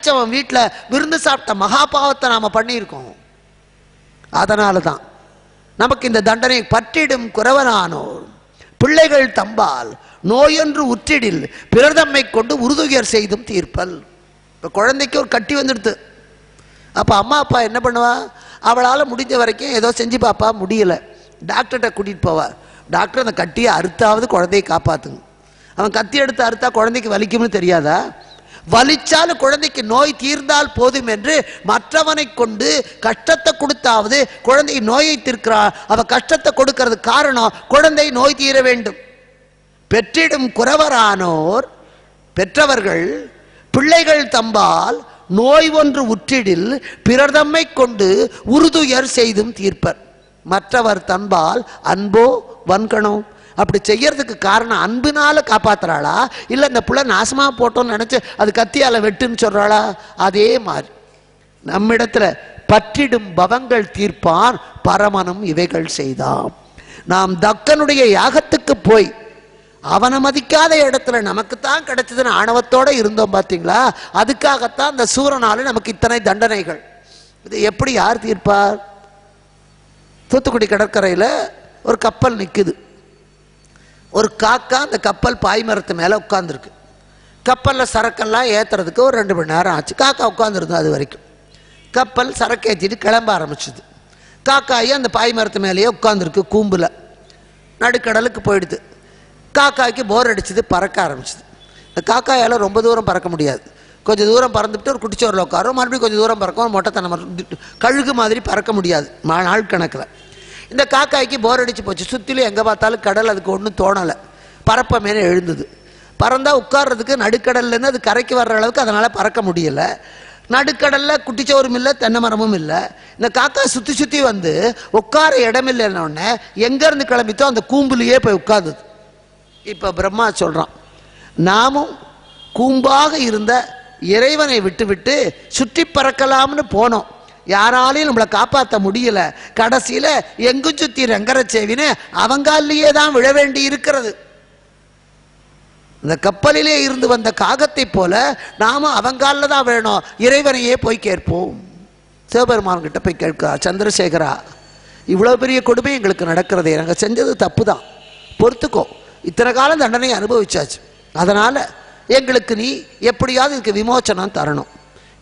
படித்தவன் வீட்டில் விருந்து சாப்பிட்ட மகாபாவத்தை நாம் பண்ணியிருக்கோம். அதனால தான் நமக்கு இந்த தண்டனை. பற்றிடும் குறவனானோர் பிள்ளைகள் தம்பால் நோயொன்று உற்றிடில் பிறர் தம்மை கொண்டு உறுதுயர் செய்தும் தீர்ப்பல். இப்போ குழந்தைக்கு ஒரு கட்டி வந்துடுது. அப்போ அம்மா அப்பா என்ன பண்ணுவா? அவளால் முடிஞ்ச வரைக்கும் ஏதோ செஞ்சு பாப்பா, முடியலை, டாக்டர்கிட்ட கூட்டிகிட்டு போவார். டாக்டர் அந்த கட்டியை அறுத்தாவது குழந்தையை காப்பாற்றுங்க. அவன் கத்தி எடுத்து அறுத்தா குழந்தைக்கு வலிக்கும்னு தெரியாதா? வலிச்சாலும் குழந்தைக்கு நோய் தீர்ந்தால் போதும் என்று மற்றவனை கொண்டு கஷ்டத்தை கொடுத்தாவது குழந்தை நோயை தீர்க்கிறாள். அவ கஷ்டத்தை கொடுக்கிறது காரணம் குழந்தை நோய் தீர வேண்டும். பெற்றிடும் குறவரானோர் பெற்றவர்கள் பிள்ளைகள் தம்பால் நோய் ஒன்று உற்றிடில் பிறர் தம்மை கொண்டு உறுதுயர் செய்தும் தீர்ப்பர். மற்றவர் தன்பால் அன்போ வன்கணோ. அப்படி செய்யறதுக்கு காரணம் அன்பினால காப்பாத்துறாளா, இல்லை இந்த பிள்ளை நாசமா போட்டோம்னு நினைச்சு அது கத்தியால வெட்டுன்னு சொல்றாளா? அதே மாதிரி நம்மிடத்துல பற்றிடும் பவங்கள் தீர்ப்பான் பரமனும் இவைகள் செய்தான். நாம் தக்கனுடைய யாகத்துக்கு போய் அவனை மதிக்காத இடத்துல நமக்குத்தான் கிடைச்சதுன்னு ஆணவத்தோட இருந்தோம் பார்த்தீங்களா? அதுக்காகத்தான் இந்த சூரனால நமக்கு இத்தனை தண்டனைகள். இது எப்படி யார் தீர்ப்பார்? தூத்துக்குடி கடற்கரையில் ஒரு கப்பல் நிற்குது. ஒரு காக்கா அந்த கப்பல் பாய்மரத்து மேலே உட்காந்துருக்கு. கப்பலில் சரக்கெல்லாம் ஏற்றுறதுக்கு ஒரு 2 மணி நேரம் ஆச்சு. காக்கா உட்காந்துருந்தோம். அது வரைக்கும் கப்பல் சரக்கு ஏற்றிட்டு கிளம்ப ஆரம்பிச்சுது. காக்காயும் அந்த பாய்மரத்து மேலேயே உட்காந்துருக்கு. கூம்பில் நடுக்கடலுக்கு போயிடுது. காக்காய்க்கு போர் அடிச்சுது, பறக்க ஆரம்பிச்சுது. இந்த காக்காயால் ரொம்ப தூரம் பறக்க முடியாது. கொஞ்சம் தூரம் பறந்துவிட்டு ஒரு குட்டிச்சோரில் உட்காரும், மறுபடியும் கொஞ்சம் தூரம் பறக்கும். மொட்டைத்தனம் கழுகு மாதிரி பறக்க முடியாது நாள் கணக்கில். இந்த காக்காய்க்கு போர் அடிச்சு போச்சு. சுற்றிலும் எங்கே பார்த்தாலும் கடல். அதுக்கு ஒன்றும் தோணலை. பறப்ப மேலே எழுந்தது. பறந்தால் உட்கார்றதுக்கு நடுக்கடல்லேருந்து அது கரைக்கு வர்ற அளவுக்கு அதனால் பறக்க முடியலை. நடுக்கடலில் குட்டிச்சோரும் இல்லை, தென்னை மரமும் இல்லை. இந்த காக்கா சுற்றி சுற்றி வந்து உட்கார இடம் இல்லைன்னொடனே எங்கேருந்து கிளம்பித்தோ அந்த கூம்புலையே போய் உட்கார்ந்தது. இப்போ பிரம்மா சொல்கிறான், நாமும் கூம்பாக இருந்த இறைவனை விட்டு சுற்றி பறக்கலாம்னு போனோம். யாராலையும் நம்மளை காப்பாற்ற முடியல. கடைசியில் எங்கும் சுற்றி ரங்கரச்சேவின்னு அவங்காலேயே தான் விழ வேண்டி இருக்கிறது. இந்த கப்பலிலே இருந்து வந்த காகத்தை போல நாம அவங்காலில் தான் வேணும். இறைவனையே போய் கேட்போம். சிவபெருமான்கிட்ட போய் கேட்கா, சந்திரசேகரா, இவ்வளோ பெரிய கொடுமை எங்களுக்கு நடக்கிறதே, நாங்கள் செஞ்சது தப்பு தான், பொறுத்துக்கோ. இத்தனை காலம் தண்டனை அனுபவிச்சாச்சு. அதனால் எங்களுக்கு நீ எப்படியாவது இதுக்கு விமோச்சனம் தரணும்.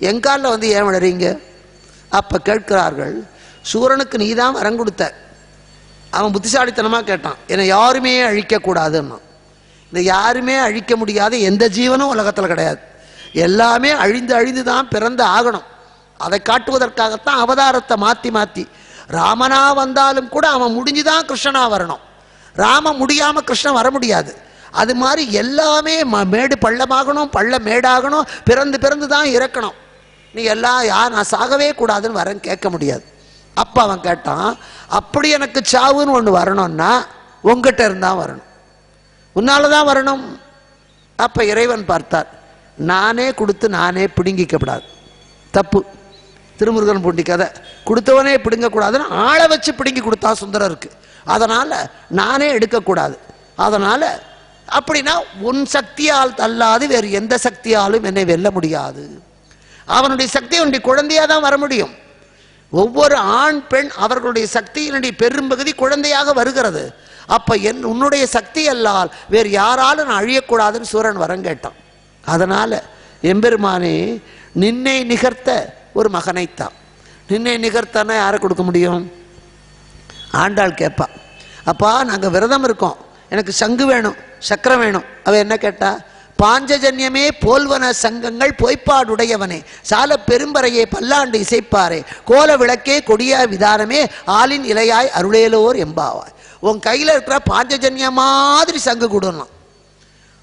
எங்காலில் வந்து ஏன் விடுறீங்க? அப்போ கேட்கிறார்கள், சூரனுக்கு நீ தான் வரம் கொடுத்த. அவன் புத்திசாலித்தனமாக கேட்டான், என்னை யாருமே அழிக்கக்கூடாதுன்னா. இந்த யாருமே அழிக்க முடியாத எந்த ஜீவனும் உலகத்தில் கிடையாது. எல்லாமே அழிந்து தான் பிறந்து ஆகணும். அதை காட்டுவதற்காகத்தான் அவதாரத்தை மாற்றி ராமனா வந்தாலும் கூட அவன் முடிஞ்சுதான் கிருஷ்ணனா வரணும். ராமன் முடியாமல் கிருஷ்ணன் வர முடியாது. அது மாதிரி எல்லாமே மேடு பள்ளமாகணும், பள்ளம் மேடாகணும், பிறந்து தான் இறக்கணும். நீ எல்லாம் நான் சாகவே கூடாதுன்னு வரேன்னு கேட்க முடியாது. அப்போ அவன் கேட்டான், அப்படி எனக்கு சாவுன்னு ஒன்று வரணும்னா உங்ககிட்ட இருந்தால் வரணும், உன்னால தான் வரணும். அப்போ இறைவன் பார்த்தார், நானே கொடுத்து நானே பிடுங்கிக்கப்படாது, தப்பு. திருமுருகன் பூண்டி கதை, கொடுத்தவனே பிடுங்கக்கூடாதுன்னு ஆளை வச்சு பிடுங்கி கொடுத்தா சுந்தரருக்கு. அதனால் நானே எடுக்கக்கூடாது. அதனால் அப்படின்னா உன் சக்தியால் தள்ளாது வேறு எந்த சக்தியாலும் என்னை வெல்ல முடியாது. அவனுடைய சக்தி அவனுடைய குழந்தையாக தான் வர முடியும். ஒவ்வொரு ஆண் பெண் அவர்களுடைய சக்தியினுடைய பெரும்பகுதி குழந்தையாக வருகிறது. அப்போ உன்னுடைய சக்தி அல்லால் வேறு யாராலும் நான் அழியக்கூடாதுன்னு சூரன் வரம் கேட்டான். அதனால் எம்பெருமானே நின்னை நிகர்த்த ஒரு மகனைத்தான். நின்னை நிகர்த்தானே யாரை கொடுக்க முடியும்? ஆண்டாள் கேட்பா, அப்பா நாங்கள் விரதம் இருக்கோம், எனக்கு சங்கு வேணும், சக்கரம் வேணும். அவ என்ன கேட்டா, பாஞ்சஜன்யமே போல்வன சங்கங்கள் பொய்ப்பாடுடையவனே சால பெரும்பறையே பல்லாண்டு இசைப்பாரே கோல விளக்கே கொடியா விதானமே ஆளின் இலையாய் அருளேலோர் எம்பாவாய். உன் கையில் இருக்கிற பாஞ்சஜன்ய மாதிரி சங்கு கொடுணும்.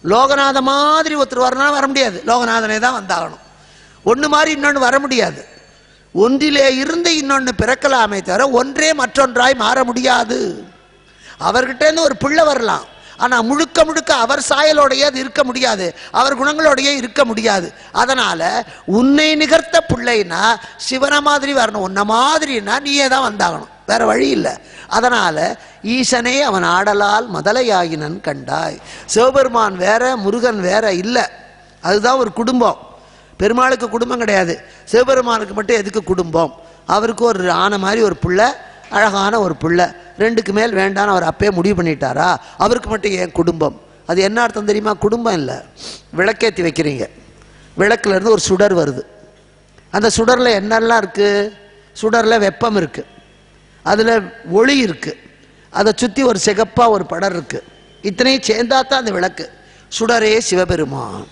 லோகநாத மாதிரி ஒருத்தர் வரணும், வர முடியாது. லோகநாதனே தான் வந்தாகணும். ஒன்று மாதிரி இன்னொன்று வர முடியாது. ஒன்றிலே இருந்து இன்னொன்று பிறக்கலாமே தவிர ஒன்றே மற்றொன்றாய் மாற முடியாது. அவர்கிட்டேருந்து ஒரு பிள்ளை வரலாம், ஆனால் முழுக்க அவர் சாயலோடையே அது இருக்க முடியாது, அவர் குணங்களோடையே இருக்க முடியாது. அதனால் உன்னை நிகர்த்த பிள்ளைன்னா சிவனை மாதிரி வரணும், உன்னை மாதிரின்னா நீயே தான் வந்தாகணும், வேற வழி இல்லை. அதனால் ஈசனே அவன் ஆடலால் மதலையாகினன் கண்டாய். சிவபெருமான் வேற, முருகன் வேற இல்லை. அதுதான் ஒரு குடும்பம். பெருமாளுக்கு குடும்பம் கிடையாது, சிவபெருமானுக்கு மட்டும் எதுக்கு குடும்பம்? அவருக்கு ஒரு ஆனை மாதிரி ஒரு பிள்ளை, அழகான ஒரு பிள்ளை, 2க்கு மேல் வேண்டான்னு அவர் அப்பயே முடிவு பண்ணிட்டாரா? அவருக்கு மட்டும் ஏன் குடும்பம்? அது என்ன அர்த்தம் தெரியுமா? குடும்பம் இல்லை. விளக்கேற்றி வைக்கிறீங்க, விளக்குலேருந்து ஒரு சுடர் வருது. அந்த சுடரில் என்னெல்லாம் இருக்குது? சுடரில் வெப்பம் இருக்குது, அதில் ஒளி இருக்குது, அதை சுற்றி ஒரு சிகப்பாக ஒரு படர் இருக்குது. இத்தனையும் சேர்ந்தாத்தான் அந்த விளக்கு. சுடரே சிவபெருமான்.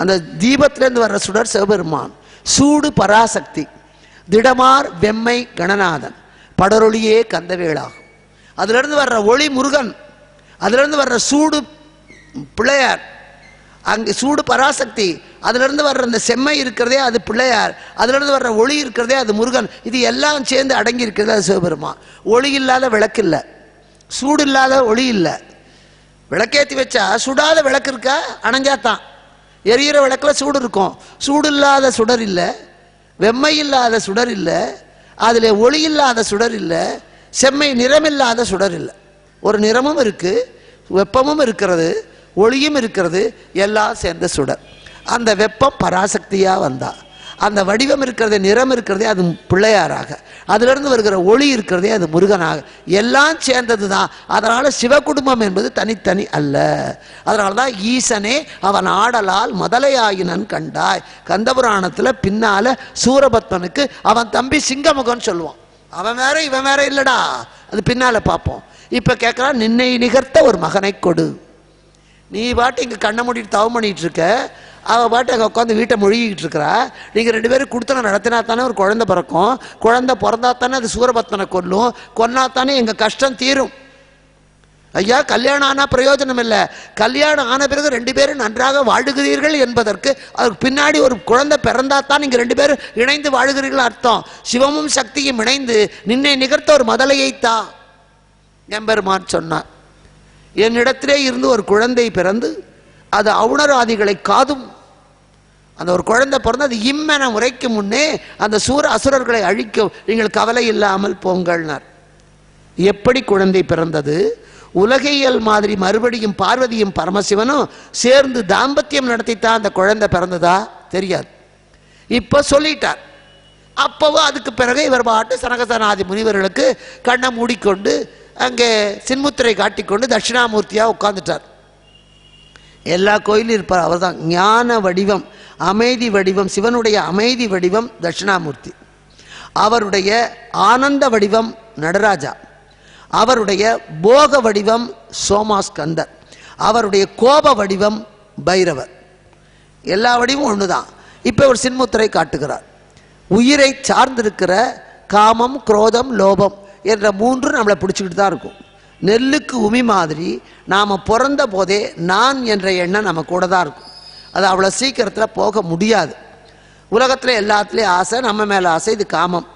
அந்த தீபத்திலேருந்து வர்ற சுடர் சிவபெருமான். சூடு பராசக்தி, திடமார் வெம்மை கணநாதன், படரொளியே கந்தவேளாகும். அதிலிருந்து வர்ற ஒளி முருகன், அதிலிருந்து வர்ற சூடு பிள்ளையார், அங்கே சூடு பராசக்தி, அதிலிருந்து வர்ற அந்த செம்மை இருக்கிறதே அது பிள்ளையார், அதிலிருந்து வர்ற ஒளி இருக்கிறதே அது முருகன். இது எல்லாம் சேர்ந்து அடங்கி இருக்கிறது அது சிவபெருமான். ஒளி இல்லாத விளக்கு இல்லை, சூடு இல்லாத ஒளி இல்லை. விளக்கேற்றி வச்சா சுடாத விளக்கு இருக்கா? அணைஞ்சாத்தான். எரியிற விளக்கில் சூடு இருக்கும். சூடு இல்லாத சுடர் இல்லை, வெம்மை இல்லாத சுடர் இல்லை, அதில் ஒளி இல்லாத சுடர் இல்லை, செம்மை நிறமில்லாத சுடர் இல்லை. ஒரு நிறமும் இருக்குது, வெப்பமும் இருக்கிறது, ஒளியும் இருக்கிறது, எல்லாம் சேர்ந்த சுடர். அந்த வெப்பம் பராசக்தியாக வந்தா, அந்த வடிவம் இருக்கிறதே, நிறம் இருக்கிறதே அது பிள்ளையாராக, அதிலிருந்து வருகிற ஒளி இருக்கிறதே அது முருகனாக, எல்லாம் சேர்ந்தது தான். அதனால் சிவகுடும்பம் என்பது தனித்தனி அல்ல. அதனால தான் ஈசனே அவன் ஆடலால் முதலையாயினன் கண்டாய். கந்தபுராணத்தில் பின்னால் சூரபத்மனுக்கு அவன் தம்பி சிங்கமுகன் சொல்லுவான். அவன் வேற இவன் வேற இல்லடா, அது பின்னால் பார்ப்போம். இப்போ கேட்குறான், நின்னை நிகர்த்த ஒரு மகனை கொடு. நீ பாட்டு இங்கே கண்ணை மூடிட்டு தவம் பண்ணிகிட்டு இருக்க, அவள் பாட்டு அங்கே உட்காந்து வீட்டை மொழிகிட்டு இருக்கிறா. நீங்கள் 2 பேரும் கொடுத்தன நடத்தினா தானே ஒரு குழந்தை பிறக்கும், குழந்தை பிறந்தா தானே அது சூரபத்மனை கொல்லும், கொன்னா தானே எங்கள் கஷ்டம் தீரும். ஐயா, கல்யாணம் ஆனால் பிரயோஜனம் இல்லை. கல்யாணம் ஆன பிறகு 2 பேரும் நன்றாக வாழுகிறீர்கள் என்பதற்கு அதுக்கு பின்னாடி ஒரு குழந்தை பிறந்தா தான் நீங்கள் 2 பேரும் இணைந்து வாழுகிறீர்கள் அர்த்தம். சிவமும் சக்தியும் இணைந்து நின்னை நிகர்த்த ஒரு முதலையைத்தா எம்பெருமான் சொன்னார். என்னிடத்திலே இருந்து ஒரு குழந்தை பிறந்து அது அவுணராதிகளை காதும். அந்த ஒரு குழந்தை பிறந்து அது இம்மென முறைக்கு முன்னே அந்த அசுரர்களை அழிக்கும், நீங்கள் கவலை இல்லாமல் போங்கள்னார். எப்படி குழந்தை பிறந்தது? உலகியல் மாதிரி மறுபடியும் பார்வதியும் பரமசிவனும் சேர்ந்து தாம்பத்தியம் நடத்தித்தான் அந்த குழந்தை பிறந்ததா? தெரியாது. இப்போ சொல்லிட்டார். அப்போவும் அதுக்கு பிறகு இவர் பாட்டு சனகசனாதி முனிவர்களுக்கு கண்ணை மூடிக்கொண்டு அங்கே சின்முத்திரை காட்டிக்கொண்டு தட்சிணாமூர்த்தியாக உட்கார்ந்துட்டார். எல்லா கோயிலும் இருப்பார். அவர் தான் ஞான வடிவம், அமைதி வடிவம், சிவனுடைய அமைதி வடிவம் தட்சிணாமூர்த்தி. அவருடைய ஆனந்த வடிவம் நடராஜா, அவருடைய போக வடிவம் சோமாஸ்கந்தர், அவருடைய கோப வடிவம் பைரவர். எல்லா வடிவமும் ஒன்று தான். இப்போ ஒரு சின்முத்திரை காட்டுகிறார். உயிரை சார்ந்திருக்கிற காமம், குரோதம், லோபம் என்ற 3 நம்மளை பிடிச்சிக்கிட்டு தான் இருக்கும். நெல்லுக்கு உமி மாதிரி நாம் பிறந்த போதே நான் என்ற எண்ணம் நம்ம கூட தான் இருக்கும். அது அவ்வளோ சீக்கிரத்தில் போக முடியாது. உலகத்தில் எல்லாத்துலேயும் ஆசை, நம்ம மேலே ஆசை, இது காமம்.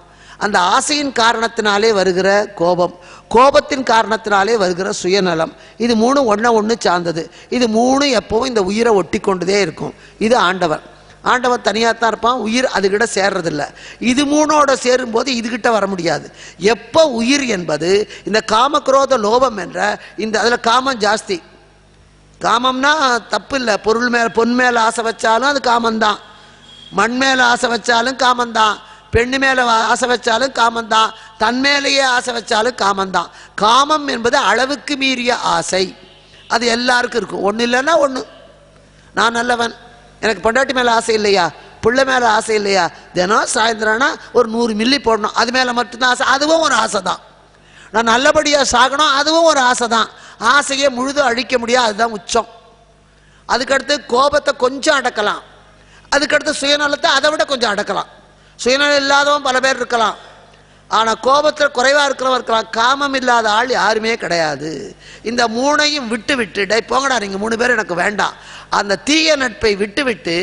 அந்த ஆசையின் காரணத்தினாலே வருகிற கோபம், கோபத்தின் காரணத்தினாலே வருகிற சுயநலம், இது 3 ஒன்று சார்ந்தது. இது 3 எப்பவும் இந்த உயிரை ஒட்டி கொண்டுதே இருக்கும். இது ஆண்டவன். ஆண்டவன் தனியாக தான் இருப்பான், உயிர் அதுகிட்ட சேர்றதில்லை. இது 3ஓட சேரும்போது இதுகிட்ட வர முடியாது. எப்போ உயிர் என்பது இந்த காமக்ரோத லோபம் என்ற இந்த அதில் காமம் ஜாஸ்தி. காமம்னா தப்பு இல்லை. பொன் மேலே ஆசை வச்சாலும் அது காமந்தான், மண் மேலே ஆசை வச்சாலும் காமந்தான், பெண்ணு மேலே ஆசை வச்சாலும் காமந்தான், தன் மேலேயே ஆசை வச்சாலும் காமந்தான். காமம் என்பது அளவுக்கு மீறிய ஆசை. அது எல்லாருக்கும் இருக்கும். ஒன்று இல்லைன்னா ஒன்று. நான் நல்லவன், எனக்கு பொண்டாட்டி மேலே ஆசை இல்லையா, பிள்ளை மேலே ஆசை இல்லையா, தினம் சாயந்தரம்னா ஒரு 100 மில்லி போடணும், அது மேலே மட்டும்தான் ஆசை, அதுவும் ஒரு ஆசை தான். நான் நல்லபடியாக சாகணும், அதுவும் ஒரு ஆசை தான். ஆசையை முழுதும் அழிக்க முடியாது, அதுதான் உச்சம். அதுக்கடுத்து கோபத்தை கொஞ்சம் அடக்கலாம், அதுக்கடுத்து சுயநலத்தை அதை விட கொஞ்சம் அடக்கலாம். சுயநலம் இல்லாதவன் பல பேர் இருக்கலாம், ஆனால் கோபத்தில் குறைவாக இருக்கிறவன் இருக்கலாம். காமம் இல்லாத ஆள் யாருமே கிடையாது. இந்த 3ஐயும் விட்டு விட்டு, டை போங்கடா நீங்கள் 3 பேர் எனக்கு வேண்டாம், அந்த தீய நட்பை விட்டுவிட்டு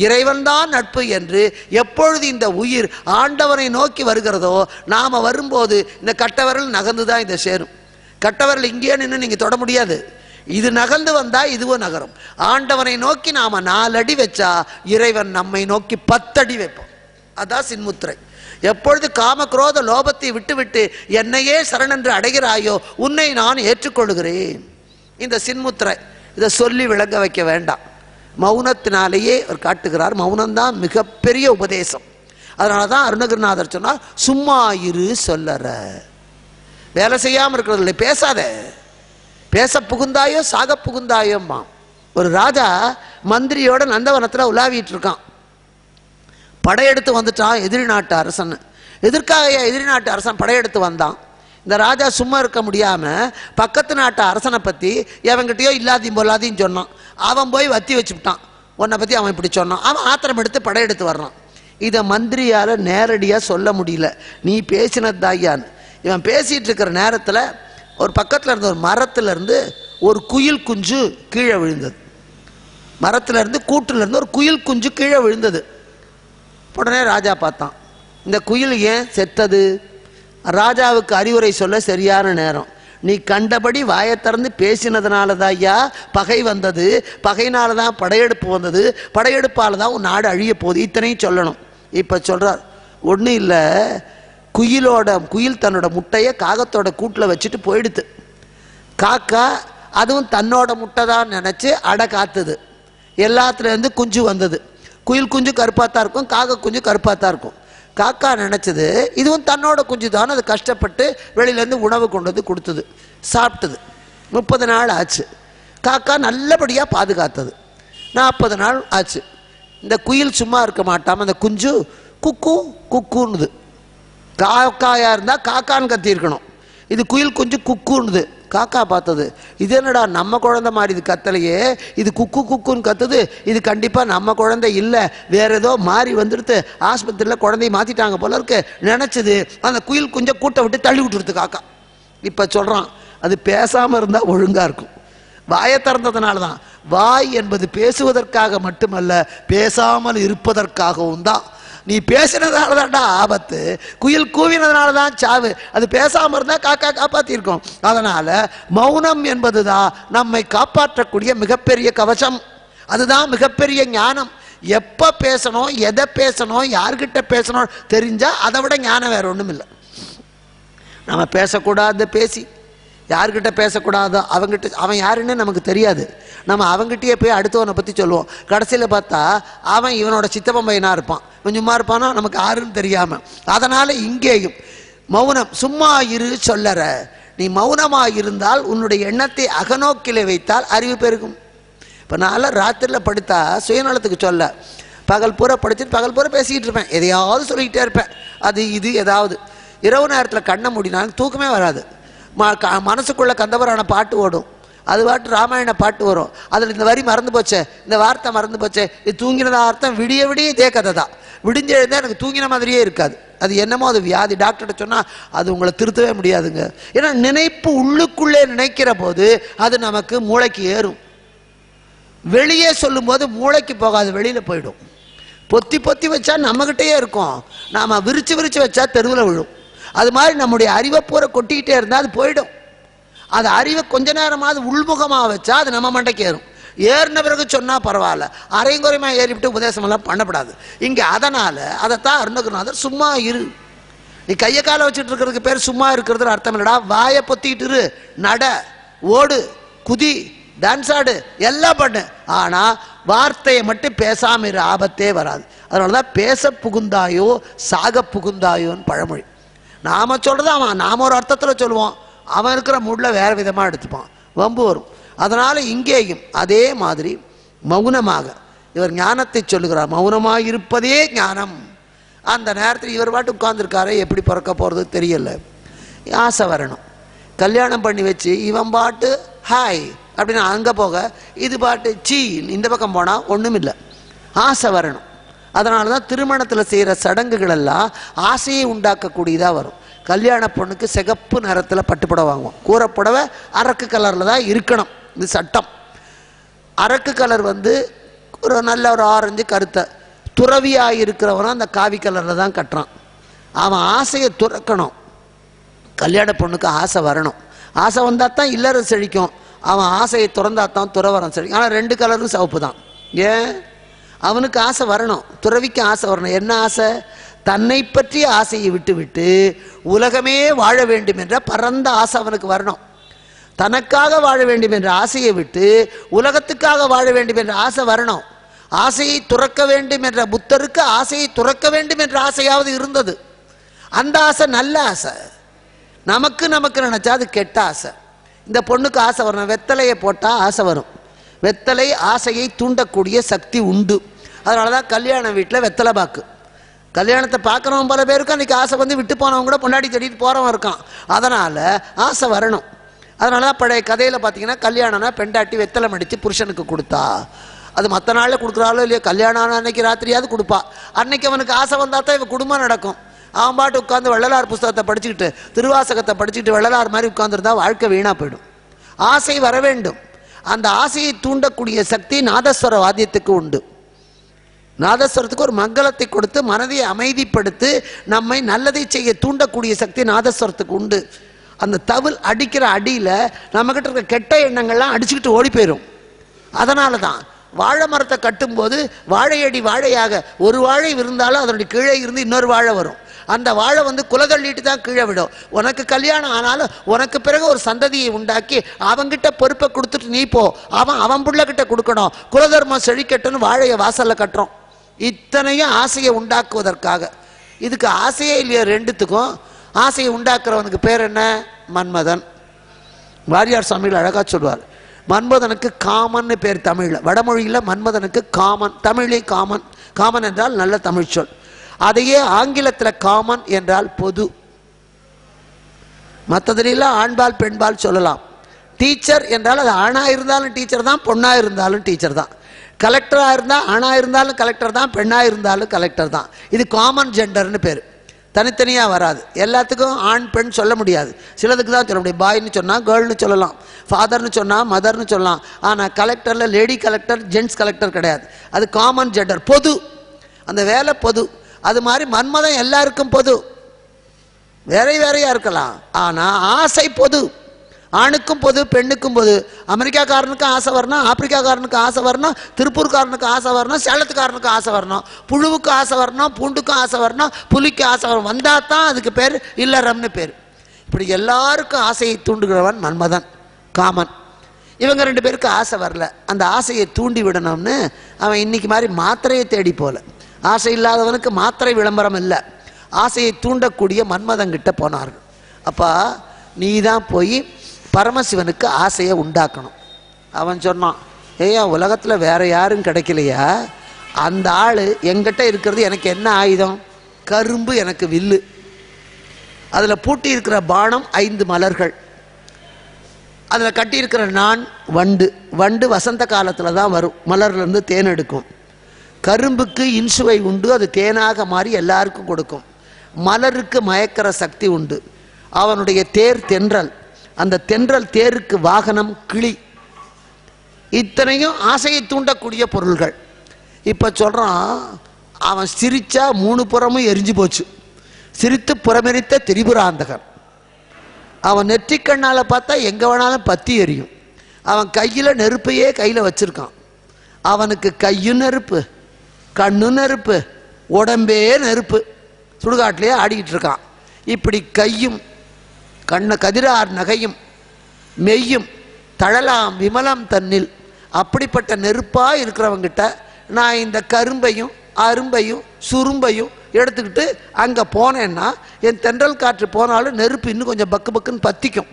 இறைவன் தான் நட்பு என்று எப்பொழுது இந்த உயிர் ஆண்டவனை நோக்கி வருகிறதோ, நாம் வரும்போது இந்த கட்டவரல் நகர்ந்து தான் இதை சேரும். கட்டவரல் இங்கேயே நின்று நீங்கள் தொட முடியாது. இது நகர்ந்து வந்தால் இதுவும் நகரும். ஆண்டவனை நோக்கி நாம் 4 அடி வச்சா இறைவன் நம்மை நோக்கி 10 அடி வைப்போம். அதான் சின்முத்திரை. எப்பொழுது காமக்ரோத லோபத்தை விட்டுவிட்டு என்னையே சரணென்று அடைகிறாயோ உன்னை நான் ஏற்றுக்கொள்கிறேன். இந்த சின்முத்திரை இதை சொல்லி விளங்க வைக்க வேண்டாம். மௌனத்தினாலேயே அவர் காட்டுகிறார். மௌனம்தான் மிகப்பெரிய உபதேசம். அதனால தான் அருணகிரிநாதர் சொன்னார், சும்மா இரு சொல்லற. வேலை செய்யாமல் இருக்கிறது இல்லை, பேசாத. பேச புகுந்தாயோ சாக புகுந்தாயோம்மா. ஒரு ராஜா மந்திரியோட நந்தவனத்தில் உலாவிட்டு இருக்கான். படையெடுத்து வந்துட்டான் எதிரி நாட்டு அரசன். எதற்காக எதிரி நாட்டு அரசன் படையெடுத்து வந்தான்? இந்த ராஜா சும்மா இருக்க முடியாமல் பக்கத்து நாட்டு அரசனை பற்றி எவன்கிட்டயோ இல்லாதையும் பொல்லாதையும் சொன்னான். அவன் போய் வத்தி வச்சுட்டான். உன்னை பற்றி அவன் இப்படி சொன்னான். அவன் ஆத்திரம் எடுத்து படையெடுத்து வர்றான். இதை மந்திரியால் நேரடியாக சொல்ல முடியல, நீ பேசினது தாயான்னு. இவன் பேசிகிட்டு இருக்கிற நேரத்தில் ஒரு பக்கத்தில் இருந்த ஒரு மரத்துலேருந்து ஒரு குயில் குஞ்சு கீழே விழுந்தது. மரத்துலேருந்து கூட்டிலேருந்து ஒரு குயில் குஞ்சு கீழே விழுந்தது. உடனே ராஜா பார்த்தான், இந்த குயில் ஏன் செத்தது? ராஜாவுக்கு அறிவுரை சொல்ல சரியான நேரம். நீ கண்டபடி வாயை திறந்து பேசினதுனால தான் ஐயா பகை வந்தது, பகையினால தான் படையெடுப்பு வந்தது, படையெடுப்பால் தான் உன் நாடு அழிய போகுது, இத்தனையும் சொல்லணும். இப்போ சொல்கிறார், ஒன்றும் இல்லை, குயில் தன்னோட முட்டையை காகத்தோட கூட்டில் வச்சுட்டு போயிடுது. காக்கா அதுவும் தன்னோட முட்டை தான் நினச்சி அடை காத்துது. எல்லாத்துலேருந்து குஞ்சு வந்தது. குயில் குஞ்சு கருப்பாத்தான் இருக்கும், காக்கா குஞ்சு கருப்பாத்தான் இருக்கும். காக்கா நினச்சது இதுவும் தன்னோட குஞ்சு தான், அது கஷ்டப்பட்டு வெளியிலேருந்து உணவு கொண்டு வந்து கொடுத்தது, சாப்பிட்டது. 30 நாள் ஆச்சு. காக்கா நல்லபடியாக பாதுகாத்தது. 40 நாள் ஆச்சு. இந்த குயில் சும்மா இருக்க மாட்டாமல் அந்த குஞ்சு குக்கு குக்குன்னுது. காக்காயாக இருந்தால் காக்கான்னு கத்தியிருக்கணும், இது குயில் குஞ்சு குக்குன்னுது. காக்கா பார்த்தது, இது என்னடா நம்ம குழந்தை மாதிரி இது கத்தலையே, இது குக்கு குக்குன்னு கத்துது, இது கண்டிப்பாக நம்ம குழந்தை இல்லை, வேற ஏதோ மாறி வந்துடுத்து, ஆஸ்பத்திரியில் குழந்தைய மாற்றிட்டாங்க போல இருக்கு நினச்சிது. அந்த குயில் குஞ்சை கூட்டை விட்டு தள்ளி விட்டுருது காக்கா. இப்போ சொல்கிறான், அது பேசாமல் இருந்தால் ஒழுங்காக இருக்கும். வாயை திறந்ததுனால தான். வாய் என்பது பேசுவதற்காக மட்டுமல்ல, பேசாமல் இருப்பதற்காகவும் தான். நீ பேசினதுனால தான்டா ஆபத்து, குயில் கூவினதுனால தான் சாவு. அது பேசாமல் இருந்தால் காக்கா காப்பாற்றிருக்கோம். அதனால் மௌனம் என்பது தான் நம்மை காப்பாற்றக்கூடிய மிகப்பெரிய கவசம். அதுதான் மிகப்பெரிய ஞானம். எப்போ பேசணும், எதை பேசணும், யார்கிட்ட பேசணும் தெரிஞ்சால் அதை விட ஞானம் வேறு ஒன்றும் இல்லை. நம்ம பேசக்கூடாது, பேசி யார்கிட்ட பேசக்கூடாதோ அவங்ககிட்ட, அவன் யாருன்னு நமக்கு தெரியாது, நம்ம அவங்ககிட்டயே போய் அடுத்தவனை பற்றி சொல்லுவோம். கடைசியில் பார்த்தா அவன் இவனோட சித்தப்பன் பையனாக இருப்பான், கொஞ்சமாக இருப்பானா நமக்கு யாருன்னு தெரியாமல். அதனால் இங்கேயும் மௌனம், சும்மா இரு சொல்லற. நீ மௌனமாக இருந்தால் உன்னுடைய எண்ணத்தை அகநோக்கிலே வைத்தால் அறிவு பெருகும். இப்போ நான் ராத்திரியில் படுத்தா சுயநலத்துக்கு சொல்ல, பகல் பூரா படிச்சுட்டு பகல் பூரா பேசிக்கிட்டு இருப்பேன், எதையாவது சொல்லிக்கிட்டே இருப்பேன், அது இது ஏதாவது. இரவு நேரத்தில் கண்ணை மூடினாலும் தூக்கமே வராது. மனசுக்குள்ள கந்தபுரான பாட்டு ஓடும், அது பாட்டு ராமாயண பாட்டு வரும், அதில் இந்த வரி மறந்து போச்சே, இந்த வார்த்தை மறந்து போச்சே, இது தூங்கினதா அர்த்தம், விடிய விடிய இதே கதை தான். விடிஞ்ச எழுந்தால் எனக்கு தூங்கின மாதிரியே இருக்காது. அது என்னமோ அது வியாதி. டாக்டர்கிட்ட சொன்னால் அது உங்களை திருத்தவே முடியாதுங்க. ஏன்னா நினைப்பு உள்ளுக்குள்ளே நினைக்கிற போது அது நமக்கு மூளைக்கு ஏறும். வெளியே சொல்லும்போது மூளைக்கு போகாது, வெளியில் போயிடும். பொத்தி பொத்தி வச்சா நம்மகிட்டயே இருக்கும், நாம் விரிச்சு விரிச்சு வச்சா தெருவில் விழும். அது மாதிரி நம்முடைய அறிவை பூரா கொட்டிக்கிட்டே இருந்தால் அது போயிடும். அது அறிவை கொஞ்ச நேரமாவது உள்முகமாக வச்சா அது நம்ம மண்டைக்கு ஏறும். ஏறின பிறகு சொன்னால் பரவாயில்ல, அரைங்குறையமாக ஏறிவிட்டு உபதேசமெல்லாம் பண்ணப்படாது இங்கே. அதனால் அதைத்தான் அருணகிரிநாதர் சும்மா இரு. நீ கையை காலை வச்சுட்டு இருக்கிறதுக்கு பேர் சும்மா இருக்கிறது அர்த்தம் இல்லடா. வாயை பொத்திக்கிட்டு இரு, நட, ஓடு, குதி, டான்ஸ் ஆடு, எல்லாம் பண்ணு, ஆனால் வார்த்தையை மட்டும் பேசாமல் இரு, ஆபத்தே வராது. அதனால தான் பேச புகுந்தாயோ சாக புகுந்தாயோன்னு பழமொழி. நாம் சொல்கிறது அவன் நாம் ஒரு அர்த்தத்தில் சொல்லுவோம், அவன் இருக்கிற மூடில் வேறு விதமாக எடுத்துப்பான், வம்பு வரும். அதனால் இங்கேயும் அதே மாதிரி மௌனமாக இவர் ஞானத்தை சொல்லுகிறார். மௌனமாக இருப்பதே ஞானம். அந்த நேரத்தில் இவர் பாட்டு உட்கார்ந்துருக்காரு, எப்படி பிறக்க போகிறது தெரியல, ஆசை வரணும். கல்யாணம் பண்ணி வச்சு இவன் பாட்டு ஹாய் அப்படின்னு அங்கே போக, இது பாட்டு சீ இந்த பக்கம் போனால் ஒன்றும் இல்லை, ஆசை வரணும். அதனால தான் திருமணத்தில் செய்கிற சடங்குகள் எல்லாம் ஆசையை உண்டாக்கக்கூடியதாக வரும். கல்யாண பொண்ணுக்கு சிகப்பு நிறத்தில் பட்டுப்புடவை வாங்குவோம், கூரைப்புடவை அரக்கு கலரில் தான் இருக்கணும், இது சட்டம். அரக்கு கலர் ஒரு நல்ல ஒரு ஆரஞ்சு கருத்தை, துறவியாக இருக்கிறவனும் அந்த காவி கலரில் தான் கட்டுறான். அவன் ஆசையை துறக்கணும். கல்யாண பொண்ணுக்கு ஆசை வரணும். ஆசை வந்தால் தான் இல்லறம் செழிக்கும். அவன் ஆசையை திறந்தாத்தான் துறவரம் செழிக்கும். ஆனால் 2 கலரும் சிவப்பு தான். ஏன்? அவனுக்கு ஆசை வரணும், துறவிக்கு ஆசை வரணும். என்ன ஆசை? தன்னை பற்றிய ஆசையை விட்டு விட்டு உலகமே வாழ வேண்டும் என்ற பரந்த ஆசை அவனுக்கு வரணும். தனக்காக வாழ வேண்டும் என்ற ஆசையை விட்டு உலகத்துக்காக வாழ வேண்டும் என்ற ஆசை வரணும். ஆசையை துறக்க வேண்டும் என்ற புத்தருக்கு ஆசையை துறக்க வேண்டும் என்ற ஆசையாவது இருந்தது. அந்த ஆசை நல்ல ஆசை. நமக்கு நினைச்சா அது கெட்ட ஆசை. இந்த பொண்ணுக்கு ஆசை வரணும், வெத்தலையை போட்டால் ஆசை வரும். வெத்தலை ஆசையை தூண்டக்கூடிய சக்தி உண்டு. அதனால தான் கல்யாண வீட்டில் வெத்தலை பாக்கு. கல்யாணத்தை பார்க்குறவன் பல பேருக்கு அன்றைக்கி ஆசை வந்து விட்டு போனவங்க கூட பொண்டாடி தேடிட்டு போகிறவன் இருக்கான். அதனால் ஆசை வரணும். அதனால தான் பழைய கதையில் பார்த்தீங்கன்னா கல்யாணம்னா பெண்டாட்டி வெத்தலை மடித்து புருஷனுக்கு கொடுத்தா. அது மற்ற நாளில் கொடுக்குறாளோ இல்லையோ, கல்யாணம் அன்னைக்கு ராத்திரியாவது கொடுப்பா. அன்னைக்கு அவனுக்கு ஆசை வந்தால் தான் இவன் குடும்பம் நடக்கும். அவன் பாட்டு உட்காந்து வள்ளலார் புஸ்தகத்தை படிச்சுக்கிட்டு திருவாசகத்தை படிச்சுக்கிட்டு வள்ளலார் மாதிரி உட்காந்துருந்தா வாழ்க்கை வீணாக போயிடும். ஆசை வர வேண்டும். அந்த ஆசையை தூண்டக்கூடிய சக்தி நாதஸ்வர வாத்தியத்துக்கு உண்டு. நாதஸ்வரத்துக்கு ஒரு மங்களத்தை கொடுத்து மனதை அமைதிப்படுத்தி நம்மை நல்லதை செய்ய தூண்டக்கூடிய சக்தி நாதஸ்வரத்துக்கு உண்டு. அந்த தவில் அடிக்கிற அடியில் நம்மக்கிட்ட இருக்க கெட்ட எண்ணங்கள்லாம் அடிச்சுக்கிட்டு ஓடி போயிடும். அதனால தான் வாழை மரத்தை கட்டும்போது வாழையடி வாழையாக ஒரு வாழை இருந்தாலும் அதனுடைய கீழே இருந்து இன்னொரு வாழை வரும். அந்த வாழை வந்து குலதள்ளிட்டு தான் கீழே விடும். உனக்கு கல்யாணம் ஆனாலும் உனக்கு பிறகு ஒரு சந்ததியை உண்டாக்கி அவங்கிட்ட பொறுப்பை கொடுத்துட்டு நீ போ, அவன் பிள்ளைகிட்ட கொடுக்கணும், குலதர்மம் செழிக்கட்டுன்னு வாழையை வாசலில் கட்டுறோம். இத்தனையும் ஆசையை உண்டாக்குவதற்காக. இதுக்கு ஆசையே இல்லையா? ரெண்டுத்துக்கும் ஆசையை உண்டாக்குறவனுக்கு பேர் என்ன? மன்மதன். வாரியார் சுவாமிகள் அழகா சொல்வார், மன்மதனுக்கு காமன் பேர் தமிழில். வடமொழியில் மன்மதனுக்கு காமன், தமிழே காமன். காமன் என்றால் நல்ல தமிழ் சொல். அதையே ஆங்கிலத்தில் காமன் என்றால் பொது. மற்றதுலாம் ஆண்பால் பெண்பால் சொல்லலாம். டீச்சர் என்றால் அது ஆணாக இருந்தாலும் டீச்சர் தான், பொண்ணாக இருந்தாலும் டீச்சர் தான். கலெக்டராக இருந்தால் ஆணாக இருந்தாலும் கலெக்டர் தான், பெண்ணாக இருந்தாலும் கலெக்டர் தான். இது காமன் ஜெண்டர்னு பேர். தனித்தனியாக வராது. எல்லாத்துக்கும் ஆண் பெண் சொல்ல முடியாது. சிலதுக்கு தான் சொல்ல முடியும். பாய்னு சொன்னால் கேர்ள்னு சொல்லலாம், ஃபாதர்னு சொன்னால் மதர்னு சொல்லலாம். ஆனால் கலெக்டரில் லேடி கலெக்டர் ஜென்ட்ஸ் கலெக்டர் கிடையாது. அது காமன் ஜெண்டர், பொது. அந்த வேலை பொது. அது மாதிரி மன்மதன் எல்லாருக்கும் பொது, வேறையாக இருக்கலாம். ஆனால் ஆசை பொது. ஆணுக்கும் பொது, பெண்ணுக்கும் பொது. அமெரிக்காக்காரனுக்கு ஆசை வரணும், ஆப்பிரிக்காக்காரனுக்கு ஆசை வரணும், திருப்பூர்காரனுக்கு ஆசை வரணும், சேலத்துக்காரனுக்கு ஆசை வரணும், புழுவுக்கு ஆசை வரணும், பூண்டுக்கும் ஆசை வரணும், புலிக்கு ஆசை வரணும். வந்தால் தான் அதுக்கு பேர் இல்லறம்னு பேர். இப்படி எல்லாருக்கும் ஆசையை தூண்டுகிறவன் மன்மதன், காமன். இவங்க ரெண்டு பேருக்கு ஆசை வரல. அந்த ஆசையை தூண்டி விடணும்னு அவன் இன்னைக்கு மாதிரி மாத்திரையை தேடி போல. ஆசை இல்லாதவனுக்கு மாத்திரை விளம்பரம் இல்லை. ஆசையை தூண்டக்கூடிய மன்மதன்கிட்ட போனார்கள். அப்பா நீ தான் போய் பரமசிவனுக்கு ஆசையை உண்டாக்கணும். அவன் சொன்னான், ஏயா உலகத்தில் வேற யாரும் கிடைக்கலையா? அந்த ஆள் எங்கிட்ட இருக்கிறது எனக்கு என்ன ஆயுதம்? கரும்பு எனக்கு வில்லு. அதில் பூட்டி இருக்கிற பானம் 5 மலர்கள். அதில் கட்டியிருக்கிற நான் வண்டு. வண்டு வசந்த காலத்தில் தான் வரும், மலர்லேருந்து தேன் எடுக்கும். கரும்புக்கு இன்சுவை உண்டு, அது தேனாக மாறி எல்லாருக்கும் கொடுக்கும். மலருக்கு மயக்கிற சக்தி உண்டு. அவனுடைய தேர் தென்றல். அந்த தென்றல் தேருக்கு வாகனம் கிளி. இத்தனையும் ஆசையை தூண்டக்கூடிய பொருள்கள். இப்போ சொல்கிறான், அவன் சிரிச்சா 3 புறமும் எரிஞ்சு போச்சு. சிரித்து புறமெரித்த திரிபுராந்தகர். அவன் நெற்றிக்கண்ணால் பார்த்தா எங்கே வேணாலும் பற்றி எரியும். அவன் கையில் நெருப்பையே கையில் வச்சுருக்கான். அவனுக்கு கையும் நெருப்பு, கண்ணும் நெருப்பு, உடம்பே நெருப்பு. சுடுகாட்டிலே ஆடிக்கிட்டு இருக்கான். இப்படி கையும் கதிரார் நகையும் மெய்யும் தழலாம் விமலம் தன்னில். அப்படிப்பட்ட நெருப்பாக இருக்கிறவங்கிட்ட நான் இந்த கரும்பையும் அரும்பையும் சுரும்பையும் எடுத்துக்கிட்டு அங்கே போனேன்னா என் தென்றல் காற்று போனாலும் நெருப்பு இன்னும் கொஞ்சம் பக்கு பக்குன்னு பற்றிக்கும்.